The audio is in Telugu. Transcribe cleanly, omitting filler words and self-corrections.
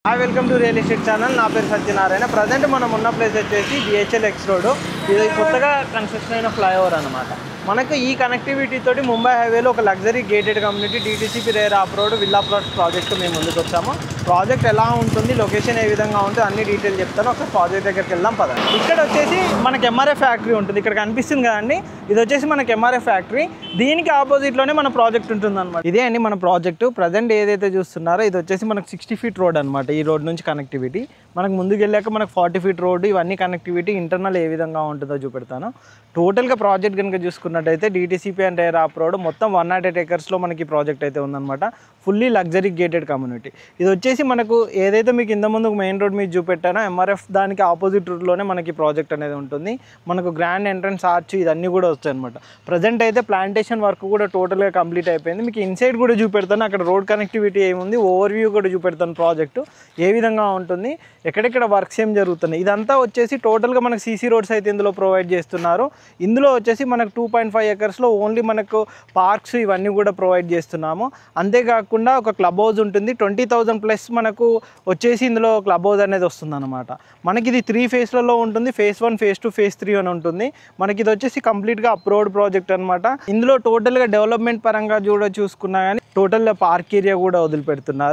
Hi welcome to real estate channel. నా పేరు సత్యనారాయణ. ప్రజెంట్ మనం ఉన్న ప్లేస్ వచ్చేసి బిహెచ్ఎల్ ఎక్స్ రోడ్. ఇది కొత్తగా కన్స్ట్రక్షన్ అయిన ఫ్లైఓవర్ అనమాట. మనకు ఈ కనెక్టివిటీ తోటి ముంబై హైవేలో ఒక luxury gated community DTCP rare of road villa plots project మేము ముందుకు వచ్చాము. ప్రాజెక్ట్ ఎలా ఉంటుంది, లొకేషన్ ఏ విధంగా ఉంటుంది అన్ని డీటెయిల్ చెప్తాను. ఒకసారి ప్రాజెక్ట్ దగ్గరికి వెళ్దాం పద. ఇక్కడ వచ్చేసి మనకి MRF ఫ్యాక్టరీ ఉంటుంది. ఇక్కడ కనిపిస్తుంది కదండి, ఇది వచ్చేసి మనకి MRF ఫ్యాక్టరీ. దీనికి ఆపోజిట్లోనే మన ప్రాజెక్ట్ ఉంటుంది అనమాట. ఇదే అండి మన ప్రాజెక్టు. ప్రజెంట్ ఏదైతే చూస్తున్నారో ఇది వచ్చేసి మనకు 60 ఫీట్ రోడ్ అనమాట. ఈ రోడ్ నుంచి కనెక్టివిటీ మనకు ముందుకు వెళ్ళాక మనకు 40 ఫీట్ రోడ్డు, ఇవన్నీ కనెక్టివిటీ ఇంటర్నల్ ఏ విధంగా ఉంటుందో చూపెడతాను. టోటల్గా ప్రాజెక్ట్ కనుక చూసుకున్నట్టయితే DTCP and rare of road మొత్తం 108 ఏకర్స్లో మనకి ప్రాజెక్ట్ అయితే ఉందన్నమాట. Fully luxury gated community. ఇది వచ్చేసి మనకు ఏదైతే మీకు ఇంత ముందు మెయిన్ రోడ్ మీద చూపెట్టానో MRF దానికి ఆపోజిట్ రోడ్లోనే మనకి ప్రాజెక్ట్ అనేది ఉంటుంది. మనకు గ్రాండ్ ఎంట్రన్స్ ఆర్చ్ ఇదన్నీ కూడా వస్తాయి అనమాట. ప్రజెంట్ అయితే ప్లాంటేషన్ వర్క్ కూడా టోటల్గా కంప్లీట్ అయిపోయింది. మీకు ఇన్సైడ్ కూడా చూపెడతాను, అక్కడ రోడ్ కనెక్టివిటీ ఏముంది, ఓవర్వ్యూ కూడా చూపెడతాను. ప్రాజెక్టు ఏ విధంగా ఉంటుంది, ఎక్కడెక్కడ వర్క్స్ ఏం జరుగుతున్నాయి, ఇదంతా వచ్చేసి టోటల్గా మనకు CC రోడ్స్ అయితే ఇందులో ప్రొవైడ్ చేస్తున్నారు. ఇందులో వచ్చేసి మనకు 2.5 ఏకర్స్లో ఓన్లీ మనకు పార్క్స్ ఇవన్నీ కూడా ప్రొవైడ్ చేస్తున్నాము. అంతేకాకుండా ఒక క్లబ్ హౌస్ ఉంటుంది. 20,000 ప్లస్ మనకు వచ్చేసి ఇందులో క్లబ్ హౌస్ అనేది వస్తుంది అనమాట. మనకి ఇది 3 ఫేజ్లలో ఉంటుంది. ఫేజ్ 1, ఫేజ్ 2, ఫేజ్ 3 అని ఉంటుంది. మనకి ఇది వచ్చేసి కంప్లీట్గా అప్రోడ్ ప్రాజెక్ట్ అనమాట. ఇందులో టోటల్గా డెవలప్మెంట్ పరంగా చూసుకున్నా కానీ టోటల్గా పార్క్ ఏరియా కూడా వదిలిపెడుతున్నారు.